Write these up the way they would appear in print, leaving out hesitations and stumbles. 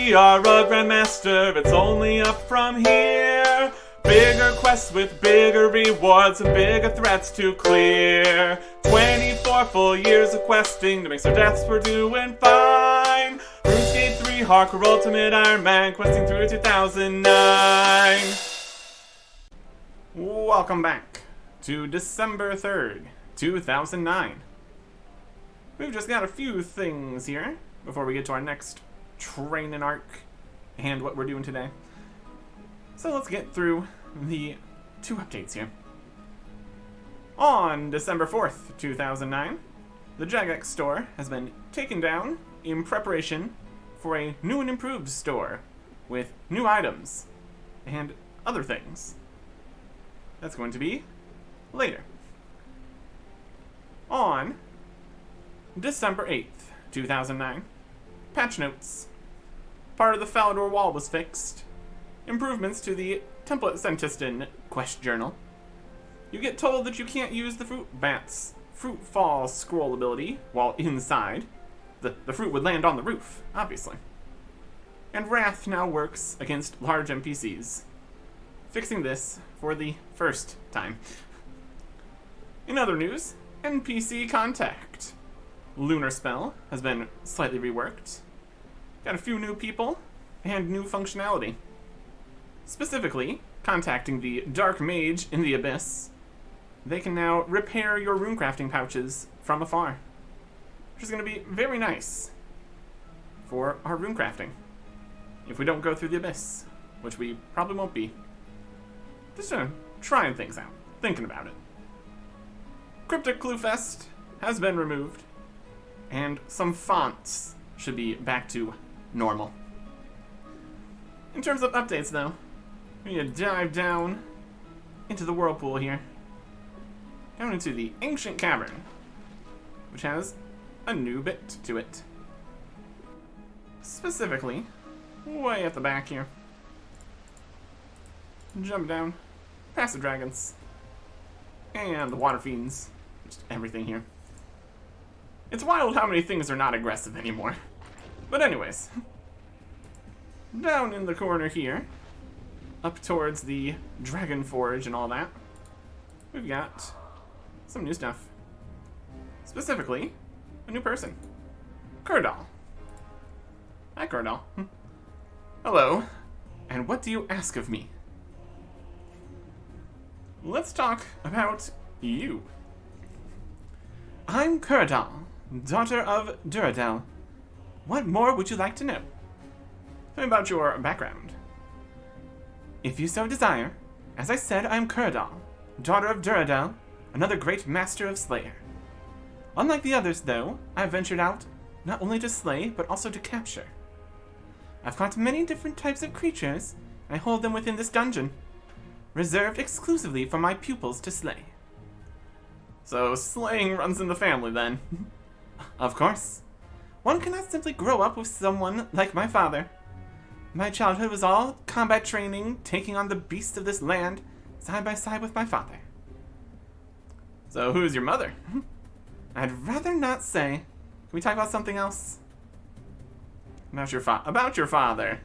we are a grandmaster, it's only up from here. Bigger quests with bigger rewards and bigger threats to clear. 24 full years of questing to make our deaths, we're doing fine. RuneScape 3 Hardcore Ultimate Ironman, questing through 2009. Welcome back to December 3rd, 2009. We've just got a few things here before we get to our next training arc and what we're doing today. So let's get through the two updates here. On December 4th, 2009, the Jagex store has been taken down in preparation for a new and improved store with new items and other things. That's going to be later. On December 8th, 2009, patch notes. Part of the Falador wall was fixed. Improvements to the template Sentiston quest journal. You get told that you can't use the fruit fall scroll ability while inside. The fruit would land on the roof, obviously. And Wrath now works against large NPCs. Fixing this for the first time. In other news, NPC Contact. Lunar Spell has been slightly reworked. Got a few new people and new functionality. Specifically, contacting the Dark Mage in the Abyss, they can now repair your runecrafting pouches from afar, which is going to be very nice for our runecrafting if we don't go through the Abyss, which we probably won't be. Just trying things out, thinking about it. Cryptic Cluefest has been removed, and some fonts should be back to normal. In terms of updates, though, we need to dive down into the whirlpool here. Down into the Ancient Cavern, which has a new bit to it. Specifically, way at the back here. Jump down, past the dragons, and the water fiends. Just everything here. It's wild how many things are not aggressive anymore. But anyways, down in the corner here, up towards the Dragon Forge and all that, we've got some new stuff. Specifically, a new person. Kurdal. Hi, Kurdal. Hello. And what do you ask of me? Let's talk about you. I'm Kurdal, daughter of Duradel. What more would you like to know? Tell me about your background. If you so desire, as I said, I am Kurdal, daughter of Duradel, another great master of Slayer. Unlike the others, though, I have ventured out not only to slay, but also to capture. I've caught many different types of creatures, and I hold them within this dungeon, reserved exclusively for my pupils to slay. So, slaying runs in the family, then. Of course. One cannot simply grow up with someone like my father. My childhood was all combat training, taking on the beasts of this land, side by side with my father. So, who's your mother? I'd rather not say. Can we talk about something else? About your father.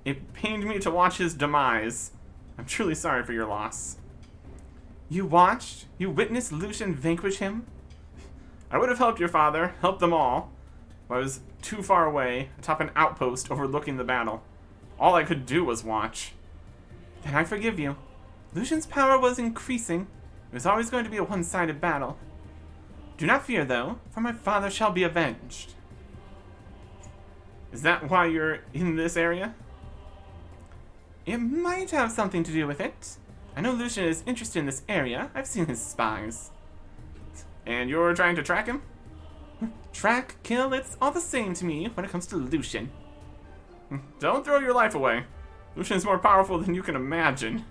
It pained me to watch his demise. I'm truly sorry for your loss. You witnessed Lucian vanquish him? I would have helped your father, helped them all. I was too far away, atop an outpost overlooking the battle. All I could do was watch. Then I forgive you. Lucian's power was increasing. It was always going to be a one-sided battle. Do not fear, though, for my father shall be avenged. Is that why you're in this area? It might have something to do with it. I know Lucian is interested in this area. I've seen his spies. And you're trying to track him? Track, kill, it's all the same to me when it comes to Lucian. Don't throw your life away. Lucian's more powerful than you can imagine.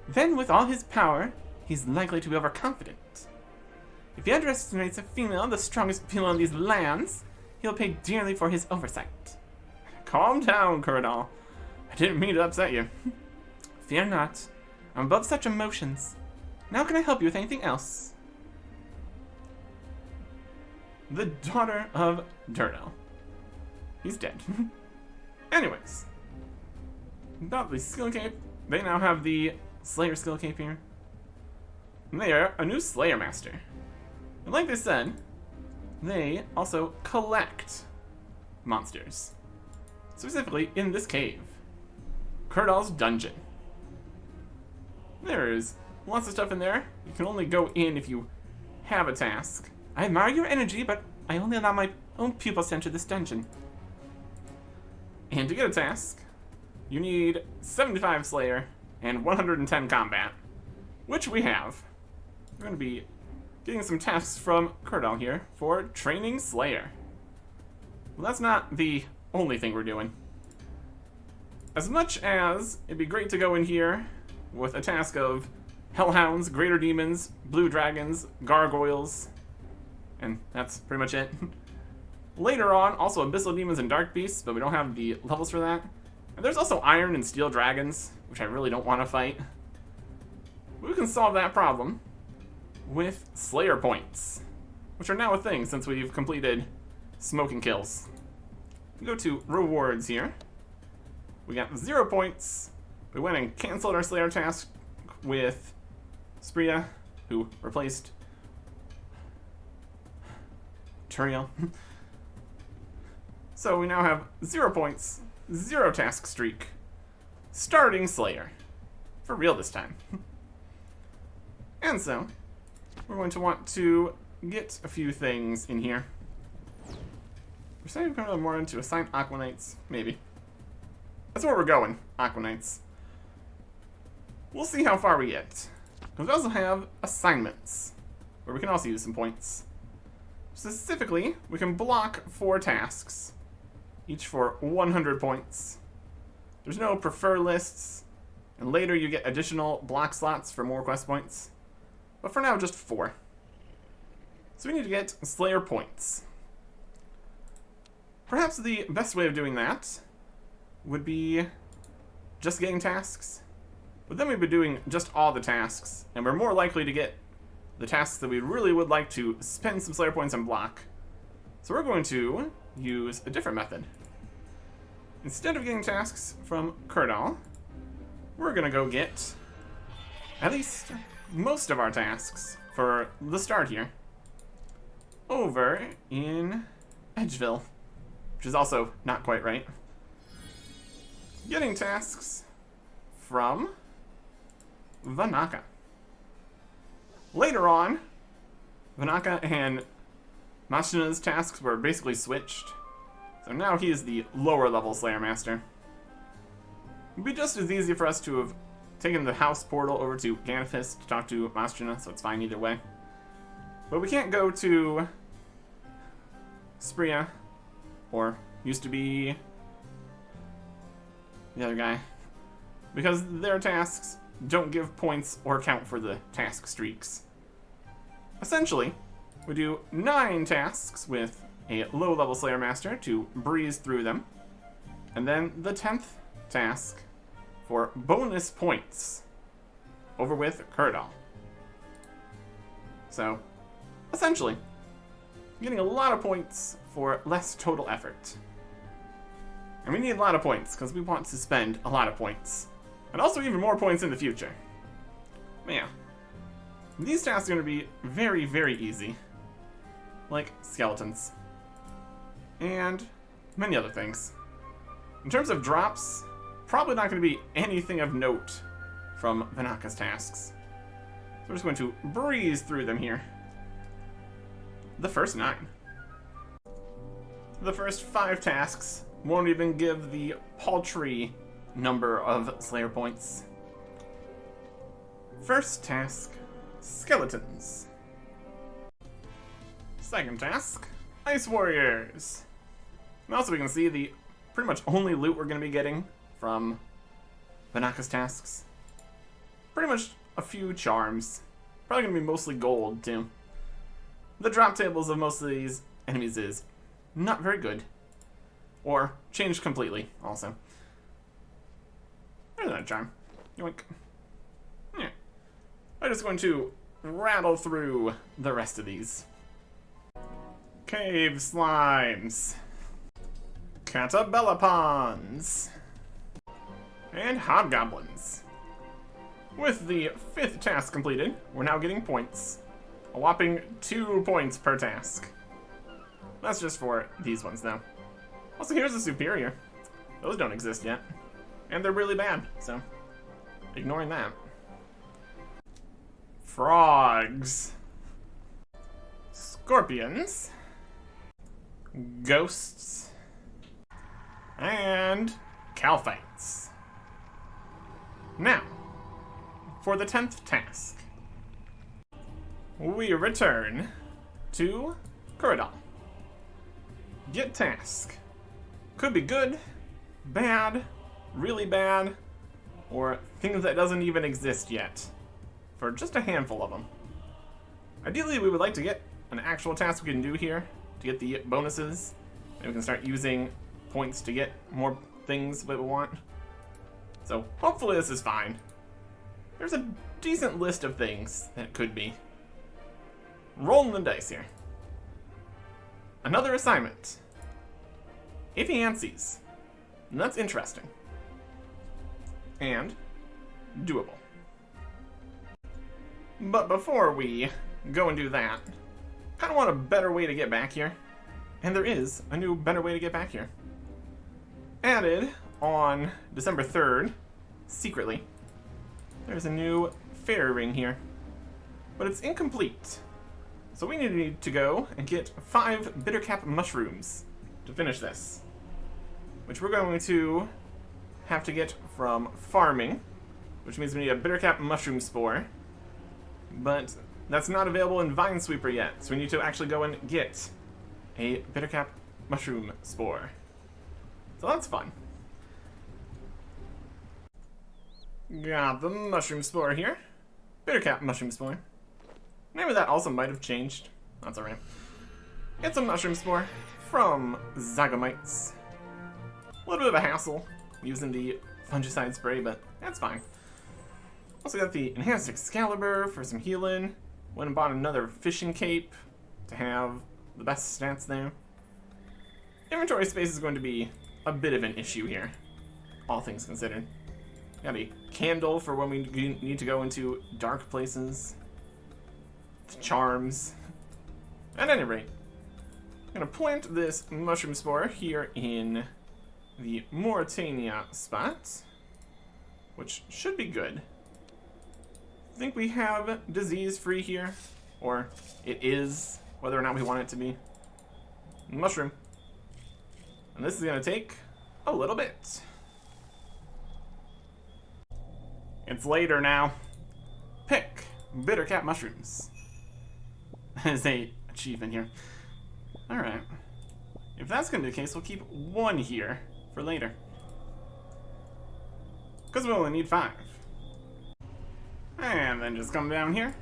Then, with all his power, he's likely to be overconfident. If he underestimates a female, the strongest female in these lands, he'll pay dearly for his oversight. Calm down, Kurdal. I didn't mean to upset you. Fear not. I'm above such emotions. Now can I help you with anything else? The daughter of Durdel. He's dead. Anyways, about the skill cape, they now have the Slayer skill cape here. And they are a new Slayer Master. And like they said, they also collect monsters. Specifically in this cave. Kurdal's Dungeon. There's lots of stuff in there. You can only go in if you have a task. I admire your energy, but I only allow my own pupils to enter this dungeon. And to get a task, you need 75 Slayer and 110 Combat, which we have. We're going to be getting some tasks from Kurdal here for training Slayer. Well, that's not the only thing we're doing. As much as it'd be great to go in here with a task of Hellhounds, Greater Demons, Blue Dragons, Gargoyles, and that's pretty much it. Later on, also Abyssal Demons and Dark Beasts, but we don't have the levels for that. And there's also Iron and Steel Dragons, which I really don't want to fight. We can solve that problem with Slayer points, which are now a thing since we've completed Smoking Kills. We go to rewards here. We got 0 points. We went and canceled our Slayer task with Spria, who replaced Turiel. So we now have 0 points, 0 task streak, starting Slayer. For real this time. And so, we're going to want to get a few things in here. We're saying we're going more into assign Aquanites, maybe. That's where we're going, Aquanites. We'll see how far we get. Because we also have assignments, where we can also use some points. Specifically, we can block 4 tasks, each for 100 points. There's no prefer lists, and later you get additional block slots for more quest points. But for now, just 4. So we need to get Slayer points. Perhaps the best way of doing that would be just getting tasks. But then we'd be doing just all the tasks, and we're more likely to get the tasks that we really would like to spend some Slayer points and block. So we're going to use a different method. Instead of getting tasks from Kurdal, we're going to go get at least most of our tasks for the start here over in Edgeville, which is also not quite right. Getting tasks from Vanaka. Later on, Vanaka and Machina's tasks were basically switched, so now he is the lower level Slayer Master. It'd be just as easy for us to have taken the house portal over to Ganifist to talk to Machina, so it's fine either way. But we can't go to Spria, or used to be the other guy, because their tasks don't give points or count for the task streaks. Essentially, we do 9 tasks with a low-level Slayer Master to breeze through them, and then the 10th task for bonus points over with Kurdal. So, essentially, getting a lot of points for less total effort. And we need a lot of points, because we want to spend a lot of points. And also even more points in the future. But yeah. These tasks are going to be very, very easy. Like skeletons. And many other things. In terms of drops, probably not going to be anything of note from Vanaka's tasks. So we're just going to breeze through them here. The first 9. The first 5 tasks won't even give the paltry number of Slayer points. First task, skeletons. Second task, Ice Warriors. And also we can see the pretty much only loot we're going to be getting from Vanaka's tasks. Pretty much a few charms. Probably going to be mostly gold too. The drop tables of most of these enemies is not very good. Or changed completely, also. There's that charm. Yoink. Yeah. I'm just going to rattle through the rest of these. Cave slimes. Catabellapons. And hobgoblins. With the 5th task completed, we're now getting points. A whopping 2 points per task. That's just for these ones, though. Also, here's a superior. Those don't exist yet. And they're really bad, so ignoring that. Frogs. Scorpions. Ghosts. And Calphites. Now, for the 10th task, we return to Kuradal. Get task. Could be good, bad, really bad, or things that doesn't even exist yet, for just a handful of them. Ideally, we would like to get an actual task we can do here to get the bonuses, and we can start using points to get more things that we want. So hopefully this is fine. There's a decent list of things that it could be. Rolling the dice here. Another assignment. Ifiances. And that's interesting. And doable. But before we go and do that, kind of want a better way to get back here. And there is a new better way to get back here. Added on December 3rd, secretly, there's a new fairy ring here. But it's incomplete. So we need to go and get 5 bittercap mushrooms to finish this. Which we're going to have to get from farming, which means we need a bittercap mushroom spore. But that's not available in Vinesweeper yet, so we need to actually go and get a bittercap mushroom spore. So that's fun. Got the mushroom spore here. Bittercap mushroom spore. Name of that also might have changed. That's alright. It's a mushroom spore from Zygomites. A little bit of a hassle using the fungicide spray, but that's fine. Also got the enhanced Excalibur for some healing. Went and bought another fishing cape to have the best stats there. Inventory space is going to be a bit of an issue here, all things considered. Got a candle for when we need to go into dark places. Charms. At any rate, I'm going to plant this mushroom spore here in the Mauritania spot, which should be good. I think we have disease free here, or it is, whether or not we want it to be. Mushroom. And this is going to take a little bit. It's later now. Pick bittercap mushrooms. That is a achievement here. Alright. If that's going to be the case, we'll keep 1 here for later. Because we only need 5. And then just come down here.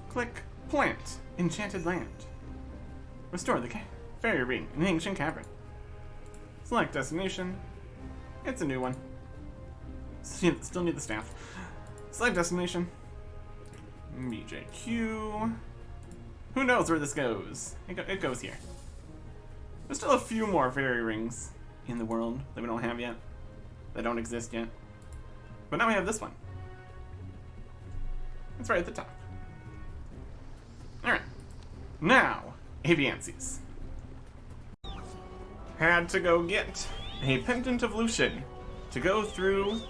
Click Plant Enchanted Land. Restore the fairy ring in the ancient cavern. Select destination. It's a new one. Still need the staff. Select destination. BJQ. Who knows where this goes? It goes here. There's still a few more fairy rings in the world that we don't have yet. That don't exist yet. But now we have this one. It's right at the top. Alright. Now, Aviances. Had to go get a Pendant of Lucian to go through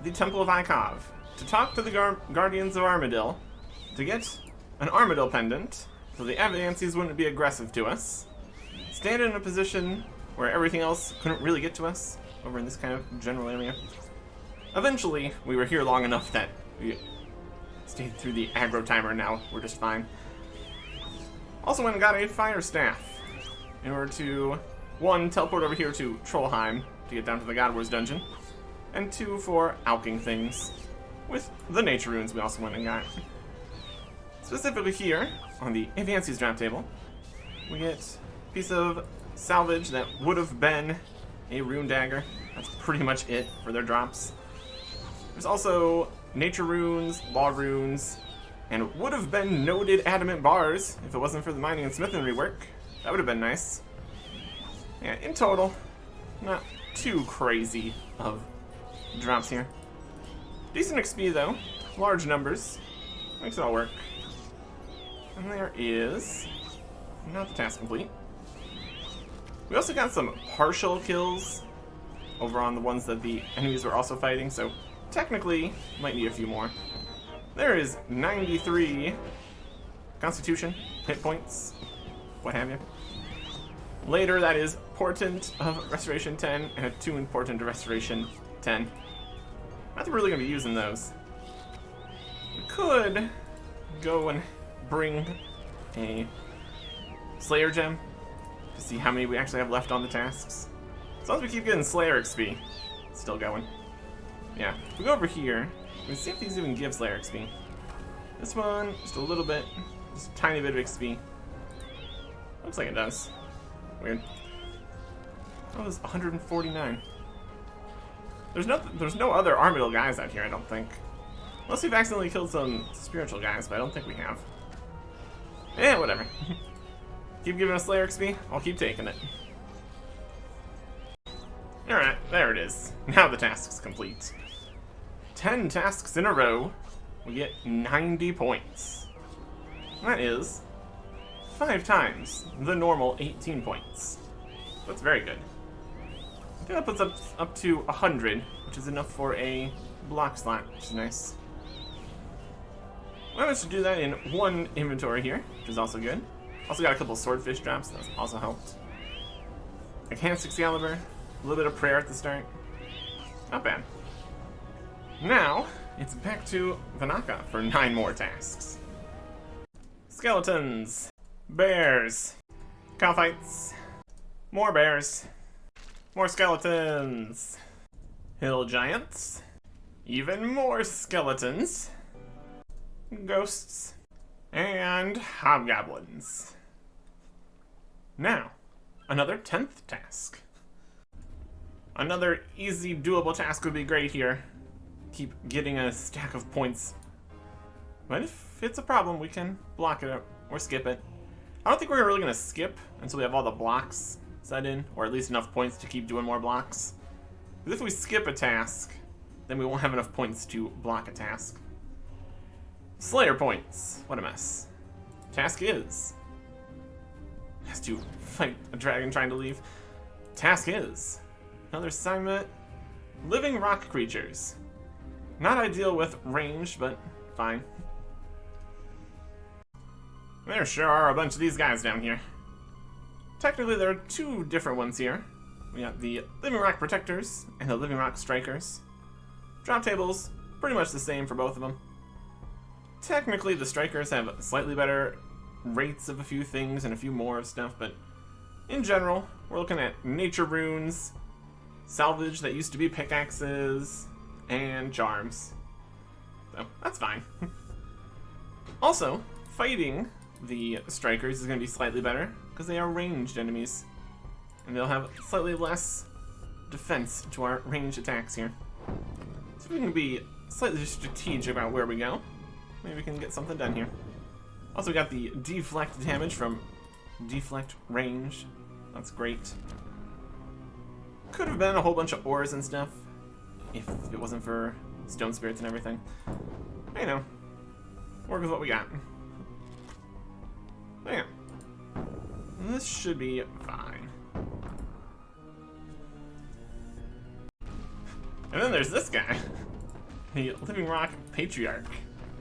the Temple of Ikov, to talk to the Guardians of Armadil, to get an Armadil pendant, so the Aviances wouldn't be aggressive to us, stand in a position where everything else couldn't really get to us, over in this kind of general area. Eventually, we were here long enough that we stayed through the aggro timer, now we're just fine. Also went and got a fire staff, in order to, 1, teleport over here to Trollheim, to get down to the God Wars dungeon, and 2, for alching things. With the nature runes we also went and got. Specifically here, on the Aviances drop table, we get a piece of salvage that would have been a rune dagger. That's pretty much it for their drops. There's also nature runes, law runes, and would have been noted adamant bars if it wasn't for the mining and smithing rework. That would have been nice. Yeah, in total, Not too crazy of drops here. Decent XP though. Large numbers. Makes it all work. And there is... not the task complete. We also got some partial kills over on the ones that the enemies were also fighting, so technically might need a few more. There is 93 Constitution, hit points, what have you. Later, that is Portent of Restoration 10 and Attuned Portent of Restoration 10. Not that we're really going to be using those. We could go and bring a Slayer gem to see how many we actually have left on the tasks. As long as we keep getting Slayer XP, it's still going. Yeah, if we go over here, we see if these even give Slayer XP. This one, just a little bit, just a tiny bit of XP. Looks like it does. Weird. That was 149. There's no other Armadillo guys out here, I don't think. Unless we've accidentally killed some spiritual guys, but I don't think we have. Eh, whatever. Keep giving us Slayer XP, I'll keep taking it. Alright, there it is. Now the task's complete. 10 tasks in a row, we get 90 points. That is 5 times the normal 18 points. That's very good. I think that puts us up to 100, which is enough for a block slot, which is nice. I managed to do that in one inventory here, which is also good. Also got a couple swordfish drops, that's also helped. Enhanced Excalibur, a little bit of prayer at the start. Not bad. Now, it's back to Vanaka for 9 more tasks. Skeletons, bears, cow fights, more bears, more skeletons, hill giants, even more skeletons, ghosts, and hobgoblins. Now, another 10th task. Another easy, doable task would be great here. Keep getting a stack of points. But if it's a problem, we can block it or skip it. I don't think we're really going to skip until we have all the blocks set in, or at least enough points to keep doing more blocks. Because if we skip a task, then we won't have enough points to block a task. Slayer points. What a mess. Task is... has to fight a dragon trying to leave. Task is... another assignment. Living rock creatures. Not ideal with range, but fine. There sure are a bunch of these guys down here. Technically, there are 2 different ones here. We got the Living Rock Protectors and the Living Rock Strikers. Drop tables, pretty much the same for both of them. Technically, the Strikers have slightly better rates of a few things and a few more stuff, but in general, we're looking at nature runes, salvage that used to be pickaxes, and charms. So, that's fine. Also, fighting the Strikers is going to be slightly better, because they are ranged enemies. And they'll have slightly less defense to our ranged attacks here. So we can be slightly strategic about where we go. Maybe we can get something done here. Also, we got the deflect damage from deflect range. That's great. Could have been a whole bunch of ores and stuff, if it wasn't for stone spirits and everything. You know, work with what we got. But yeah, this should be fine. And then there's this guy, the Living Rock Patriarch.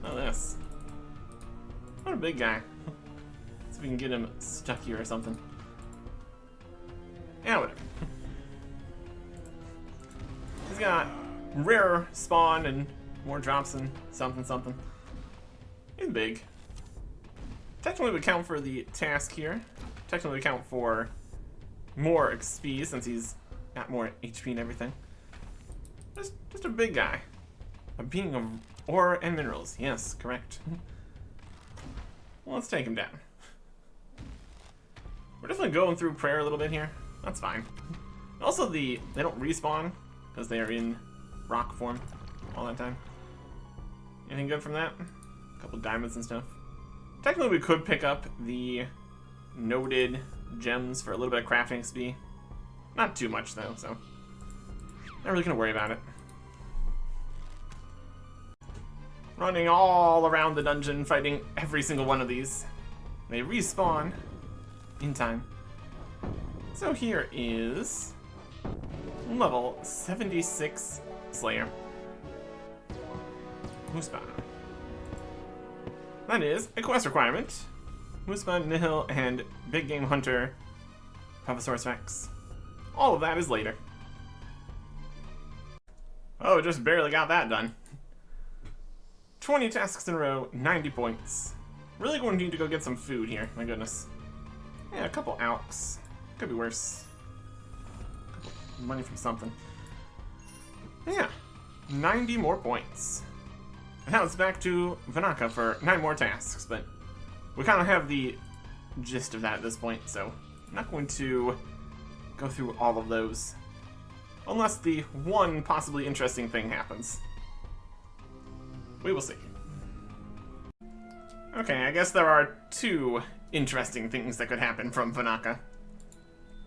Oh, this. What a big guy. See if we can get him stuck here or something. Yeah, whatever. He's got rare spawn and more drops and something something. He's big. Technically we count for the task here. Technically we count for more XP since he's got more HP and everything. Just a big guy. A being of ore and minerals. Yes, correct. Well, let's take him down. We're definitely going through prayer a little bit here. That's fine. Also, they don't respawn because they are in rock form all that time. Anything good from that? A couple diamonds and stuff. Technically, we could pick up the noted gems for a little bit of crafting XP. Not too much, though, so not really gonna worry about it. Running all around the dungeon, fighting every single one of these. They respawn in time. So here is level 76 Slayer. Muspa. That is a quest requirement. Muspa, Nihil, and Big Game Hunter, Professor Rex. All of that is later. Oh, just barely got that done. 20 tasks in a row, 90 points. Really going to need to go get some food here, my goodness. Yeah, a couple alks. Could be worse. Money from something. Yeah, 90 more points. And now it's back to Vanaka for 9 more tasks, but we kind of have the gist of that at this point, so I'm not going to go through all of those. Unless the one possibly interesting thing happens. We will see. Okay, I guess there are 2 interesting things that could happen from Vanaka.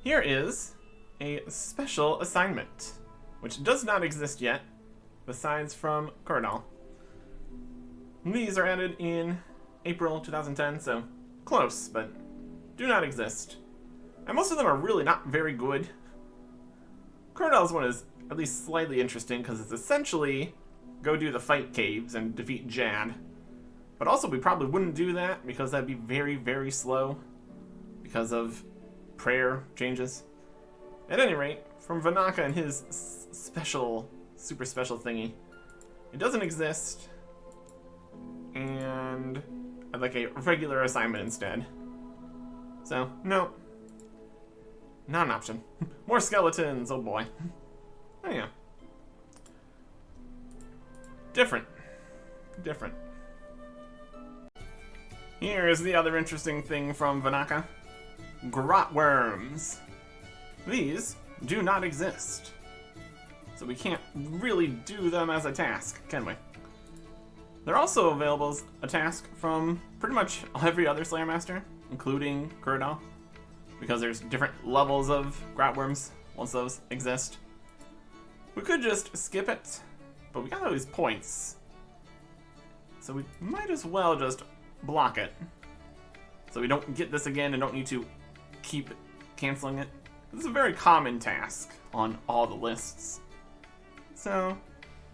Here is a special assignment, which does not exist yet, besides from Cordal. These are added in April 2010, so close, but do not exist. And most of them are really not very good. Cordal's one is at least slightly interesting, because it's essentially go do the fight caves and defeat Jad. But also we probably wouldn't do that, because that'd be very, very slow, because of prayer changes. At any rate, from Vanaka and his special, super special thingy, it doesn't exist, and I'd like a regular assignment instead. So, no. Not an option. More skeletons, oh boy. Oh yeah. Different. Different. Here is the other interesting thing from Vanaka. Grot worms. These do not exist. So we can't really do them as a task, can we? They're also available as a task from pretty much every other Slayer Master, including Cordal, because there's different levels of grot worms once those exist. We could just skip it, but we got all these points, so we might as well just block it, so we don't get this again and don't need to keep canceling it. This is a very common task on all the lists. So,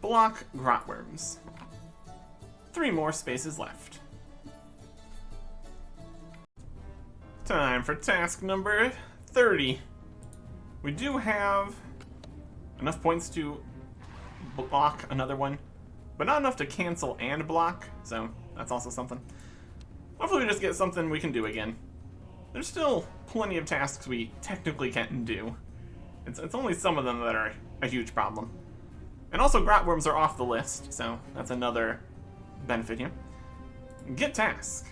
block grot worms. 3 more spaces left. Time for task number 30. We do have enough points to block another one, but not enough to cancel and block, so that's also something. Hopefully we just get something we can do again. There's still plenty of tasks we technically can't do. It's only some of them that are a huge problem. And also grot worms are off the list, so that's another benefit here. Get task.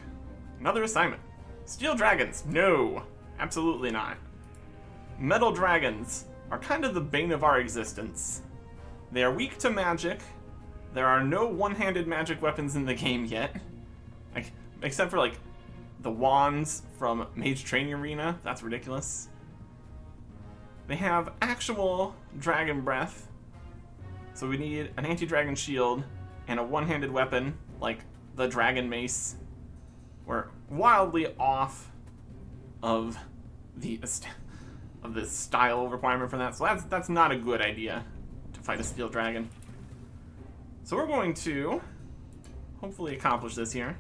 Another assignment. Steel dragons. No, absolutely not. Metal dragons are kind of the bane of our existence. They are weak to magic. There are no one-handed magic weapons in the game yet. Except for like the wands from Mage Training Arena. That's ridiculous. They have actual dragon breath. So we need an anti-dragon shield and a one-handed weapon like the dragon mace. We're wildly off of the style requirement for that, so that's not a good idea to fight a steel dragon. So we're going to hopefully accomplish this here.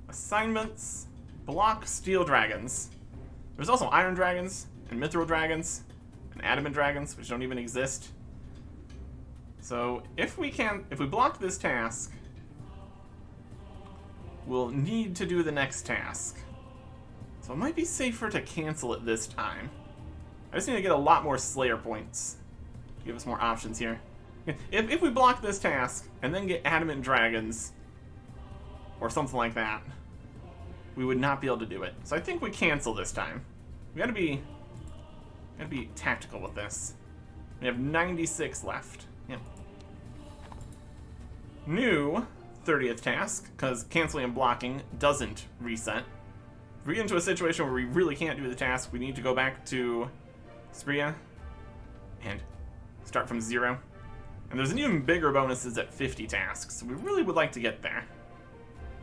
Assignments, block steel dragons. There's also iron dragons and mithril dragons and adamant dragons, which don't even exist. So if we block this task, we'll need to do the next task. So it might be safer to cancel it this time. I just need to get a lot more Slayer points to give us more options here. If we block this task and then get adamant dragons or something like that, we would not be able to do it. So I think we cancel this time. We gotta be tactical with this. We have 96 left. Yep. New 30th task, because canceling and blocking doesn't reset. If we get into a situation where we really can't do the task, we need to go back to Spria and start from 0. And there's an even bigger bonuses at 50 tasks, so we really would like to get there.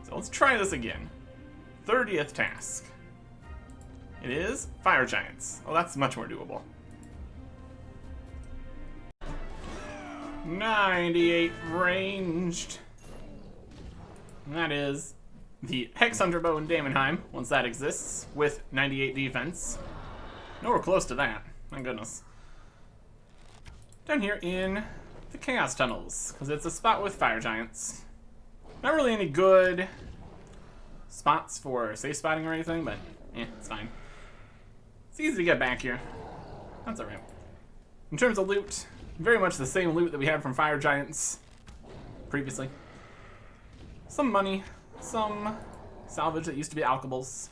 So let's try this again. 30th task. It is Fire Giants. Oh, that's much more doable. 98 ranged. And that is the Hex Hunter Bow in Daemonheim, once that exists, with 98 defense. Nowhere close to that. My goodness. Down here in the Chaos Tunnels, because it's a spot with Fire Giants. Not really any good spots for safe spotting or anything, but it's fine. It's easy to get back here. That's alright. In terms of loot, very much the same loot that we had from Fire Giants previously. Some money, some salvage that used to be alchables,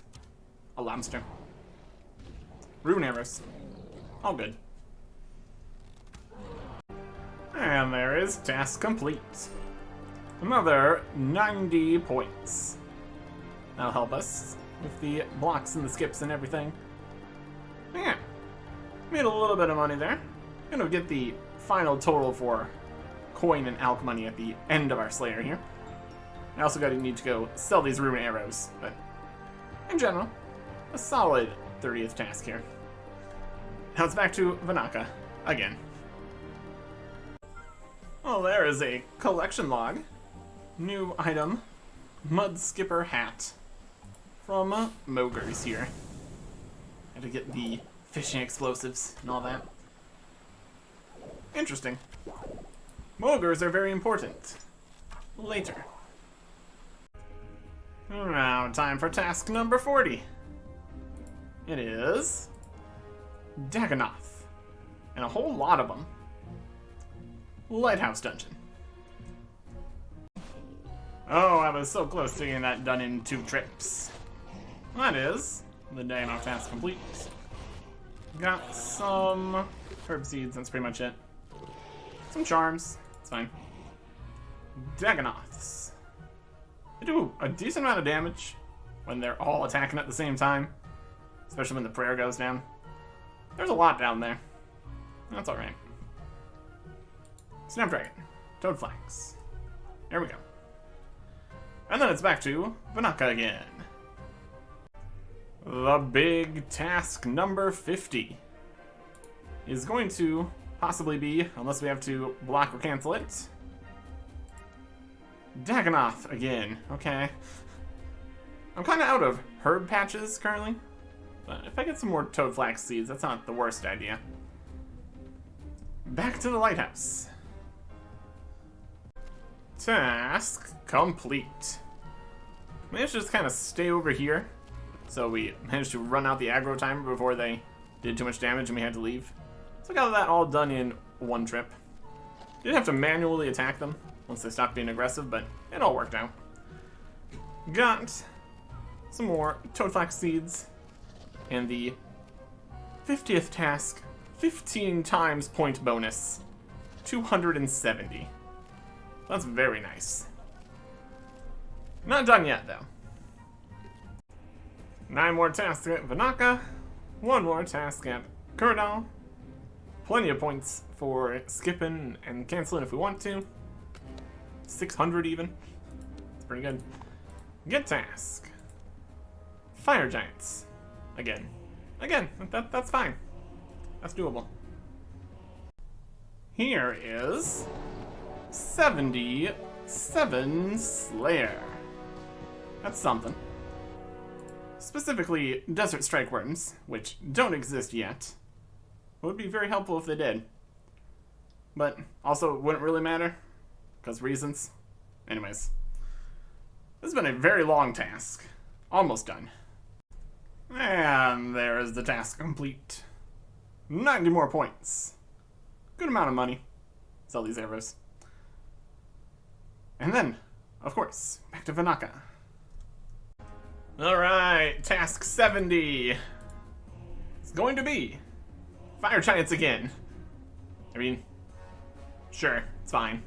a lobster, rune arrows, all good. And there is task complete. Another 90 points. That'll help us with the blocks and the skips and everything. Yeah, made a little bit of money there. Gonna get the final total for coin and alch money at the end of our Slayer here. I also need to go sell these rune arrows, but in general, a solid 30th task here. Now it's back to Vanaka again. Well, there is a collection log. New item, Mud Skipper Hat from Mogers here. Had to get the fishing explosives and all that. Interesting. Mogers are very important. Later. Now, time for task number 40. It is Dagonoth. And a whole lot of them. Lighthouse Dungeon. Oh, I was so close to getting that done in 2 trips. That is the Dagonoth task complete. Got some herb seeds, that's pretty much it. Some charms, it's fine. Dagonoths. They do a decent amount of damage when they're all attacking at the same time, especially when the prayer goes down. There's a lot down there. That's alright. Snapdragon. Toadflax. There we go. And then it's back to Vanaka again. The big task number 50 is going to possibly be, unless we have to block or cancel it, Dagonoth again. Okay. I'm kind of out of herb patches currently, but if I get some more Toadflax seeds, that's not the worst idea. Back to the lighthouse. Task complete. Managed to just kind of stay over here, so we managed to run out the aggro timer before they did too much damage and we had to leave. So I got that all done in 1 trip. Didn't have to manually attack them once they stopped being aggressive, but it all worked out. Got some more Toadflax seeds and the 50th task, 15 times point bonus, 270. That's very nice. Not done yet, though. 9 more tasks at Vanaka, 1 more task at Kuradal. Plenty of points for skipping and canceling if we want to. 600 even. It's pretty good. Get task. Fire Giants. Again. That's fine. That's doable. Here is 77 Slayer. That's something. Specifically, Desert Strike Worms, which don't exist yet. It would be very helpful if they did. But also, it wouldn't really matter, because reasons. Anyways. This has been a very long task. Almost done. And there is the task complete. 90 more points. Good amount of money. Sell these arrows. And then, of course, back to Vanaka. Alright, task 70. It's going to be Fire Giants again. I mean, sure, it's fine.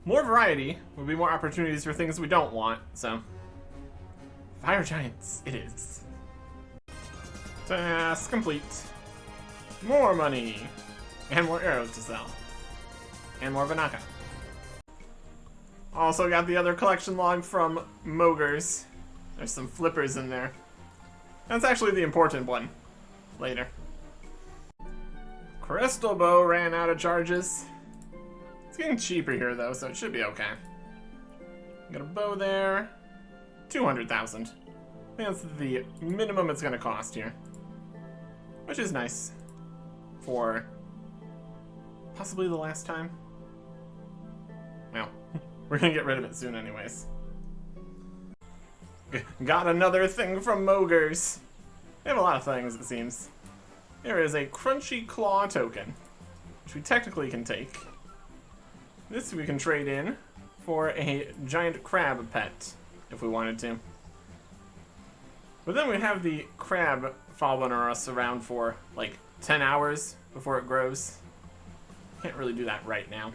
More variety would be more opportunities for things we don't want, so Fire Giants it is. Task complete. More money! And more arrows to sell. And more Vanaka. Also got the other collection log from Mogers. There's some flippers in there. That's actually the important one. Later. Crystal Bow ran out of charges. It's getting cheaper here though, so it should be okay. Got a bow there. 200,000. I think that's the minimum it's gonna cost here. Which is nice. For possibly the last time. Well, we're gonna get rid of it soon anyways. Got another thing from Mogers. They have a lot of things, it seems. There is a Crunchy Claw token, which we technically can take. This we can trade in for a giant crab pet, if we wanted to. But then we have the crab following us around for like 10 hours before it grows. Can't really do that right now.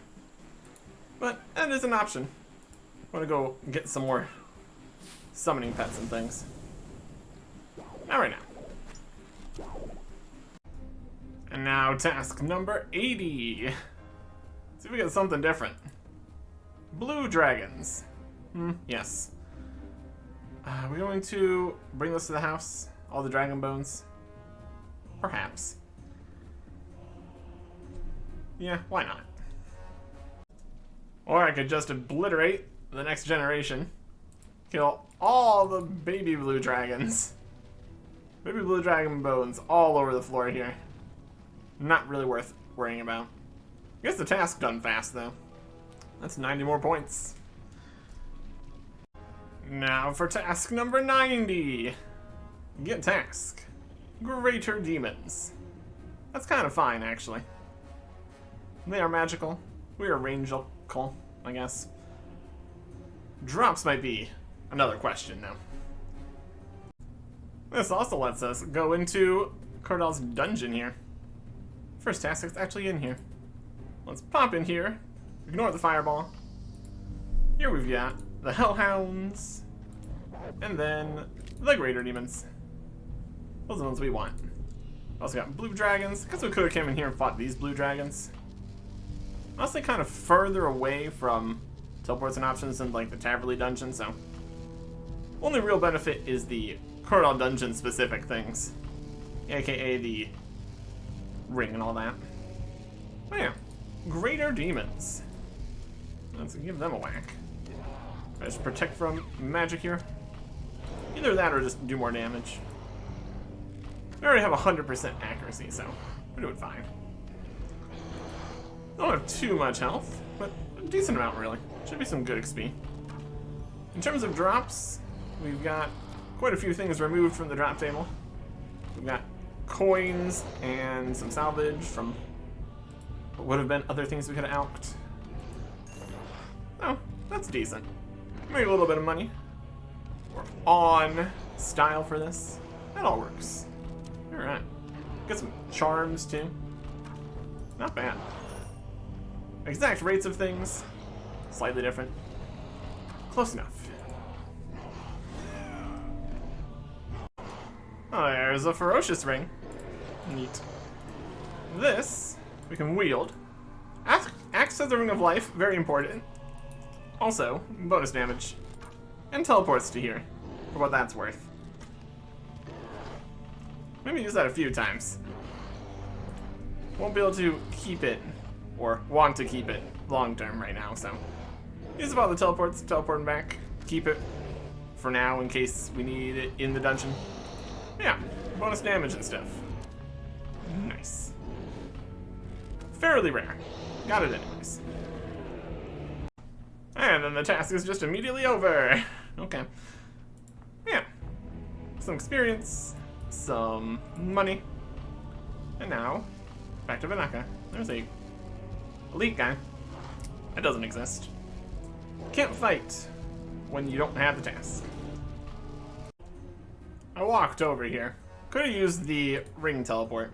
But that is an option. I want to go get some more summoning pets and things. Not right now. And now task number 80. See if we get something different. Blue dragons. Yes. Are we going to bring this to the house? All the dragon bones? Perhaps. Yeah, why not? Or I could just obliterate the next generation. Kill all the baby blue dragons. Baby blue dragon bones all over the floor here. Not really worth worrying about. I guess the task done fast though. That's 90 more points. Now for task number 90. Get task. Greater demons. That's kind of fine actually. They are magical. We are rangical, I guess. Drops might be another question now. This also lets us go into Cordell's dungeon here. First task is actually in here. Let's pop in here. Ignore the fireball. Here we've got the Hellhounds. And then the Greater Demons. Those are the ones we want. Also got Blue Dragons. Because we could have come in here and fought these Blue Dragons. Honestly kind of further away from teleports and options than like the Taverley dungeon, so only real benefit is the Cordell dungeon specific things. AKA the ring and all that. Oh yeah. Greater Demons. Let's give them a whack. Just protect from magic here. Either that or just do more damage. We already have 100% accuracy, so we're doing fine. Don't have too much health, but a decent amount really. Should be some good XP. In terms of drops, we've got quite a few things removed from the drop table. We've got coins and some salvage from what would have been other things we could have alked. Oh, that's decent. Maybe a little bit of money. We're on style for this. That all works. Alright. Got some charms too. Not bad. Exact rates of things, slightly different. Close enough. Oh, there's a ferocious ring. Neat. This we can wield. Acts as a ring of life, very important. Also, bonus damage. And teleports to here, for what that's worth. Maybe use that a few times. Won't be able to keep it, or want to keep it, long term right now, so. Use about the teleports, teleporting back. Keep it for now in case we need it in the dungeon. Yeah, bonus damage and stuff. Nice. Fairly rare. Got it anyways. And then the task is just immediately over. Okay. Yeah. Some experience, some money. And now, back to Vanaka. There's a elite guy. That doesn't exist. Can't fight when you don't have the task. I walked over here. Could have used the ring teleport.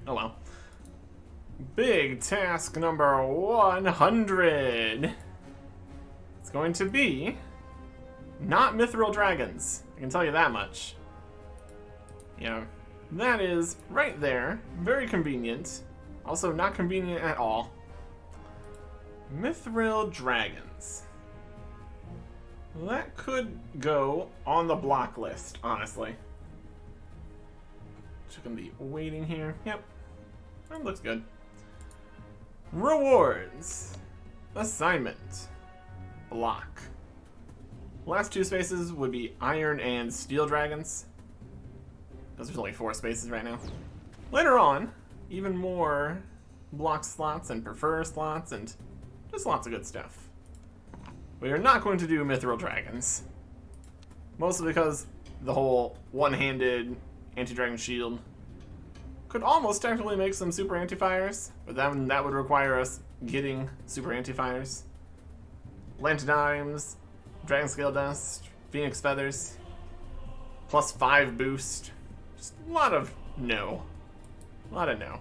Oh well. Big task number 100. It's going to be not mithril dragons. I can tell you that much. You know, That is right there. Very convenient. Also not convenient at all. Mithril Dragons. That could go on the block list, honestly. Checking the weighting here. Yep. That looks good. Rewards. Assignment. Block. Last two spaces would be Iron and Steel Dragons. Because there's only 4 spaces right now. Later on, even more block slots and prefer slots and just lots of good stuff. We are not going to do Mithril Dragons. Mostly because the whole one-handed anti-dragon shield could almost technically make some super anti-fires, but then that would require us getting super anti-fires. Lantodimes, Dragon Scale Dust, Phoenix Feathers, +5 boost. Just a lot of no. A lot of no.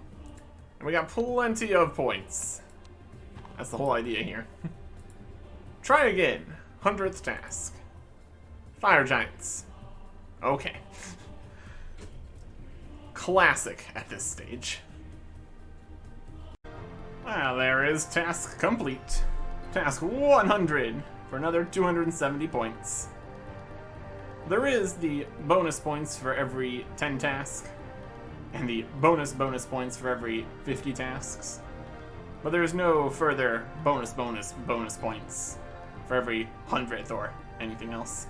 And we got plenty of points. That's the whole idea here. Try again. 100th task. Fire Giants. Okay. Classic at this stage. Well, there is task complete. Task 100 for another 270 points. There is the bonus points for every 10 tasks, and the bonus points for every 50 tasks. But there's no further bonus points for every 100th or anything else.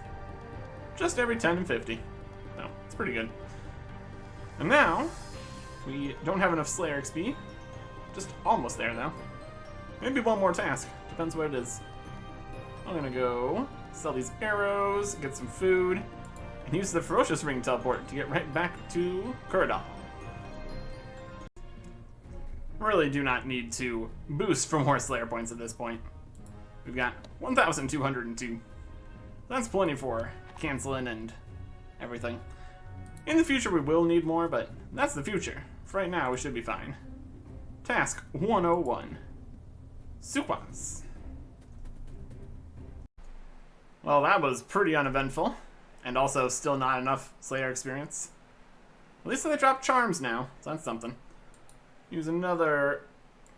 Just every 10 and 50. No, it's pretty good. And now, we don't have enough Slayer XP. Just almost there, though. Maybe one more task. Depends what it is. I'm gonna go sell these arrows, get some food, and use the Ferocious Ring teleport to get right back to Kuradal. Really do not need to boost for more Slayer points at this point. We've got 1,202. That's plenty for canceling and everything. In the future we will need more, but that's the future. For right now we should be fine. Task 101. Supas. Well, that was pretty uneventful, and also still not enough Slayer experience. At least they dropped charms now, so that's something. Use another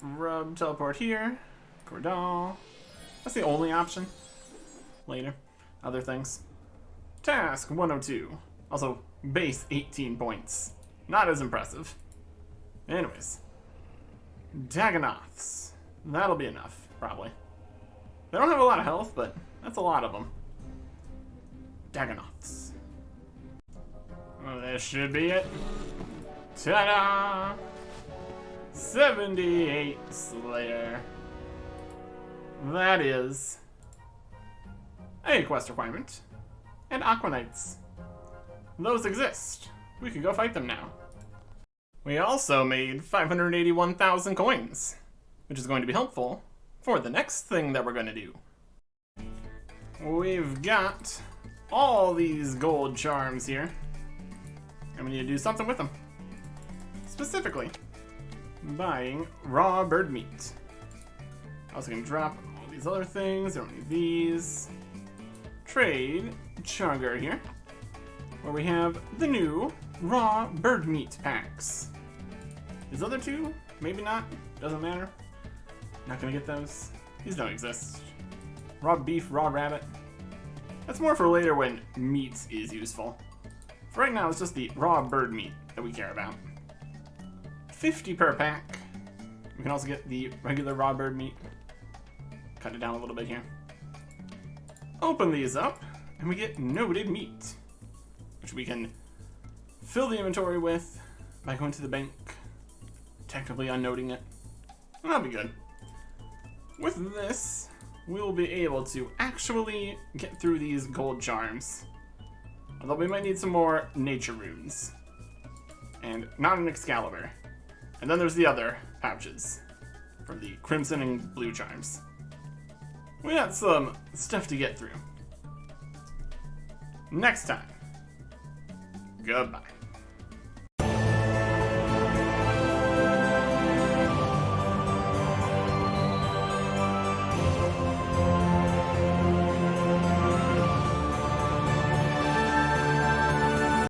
rub teleport here. Cordal. That's the only option. Later. Other things. Task 102. Also, base 18 points. Not as impressive. Anyways. Dagonoths. That'll be enough, probably. They don't have a lot of health, but that's a lot of them. Dagonoths. Well, this should be it. Ta-da! 78 Slayer. That is a quest requirement. And Aqua Knights. Those exist. We could go fight them now. We also made 581,000 coins, which is going to be helpful for the next thing that we're going to do. We've got all these gold charms here, and we need to do something with them. Specifically, buying raw bird meat. Also can drop all these other things. I don't need these. Trade Chugger here, where we have the new raw bird meat packs. These other two, maybe not. Doesn't matter. Not gonna get those. These don't exist. Raw beef, raw rabbit. That's more for later when meat is useful. For right now, it's just the raw bird meat that we care about. 50 per pack. We can also get the regular raw bird meat. Cut it down a little bit here. Open these up, and we get noted meat, which we can fill the inventory with by going to the bank, technically unnoting it. And that'll be good. With this, we'll be able to actually get through these gold charms. Although we might need some more nature runes. And not an Excalibur. And then there's the other pouches for the crimson and blue charms. We got some stuff to get through. Next time. Goodbye.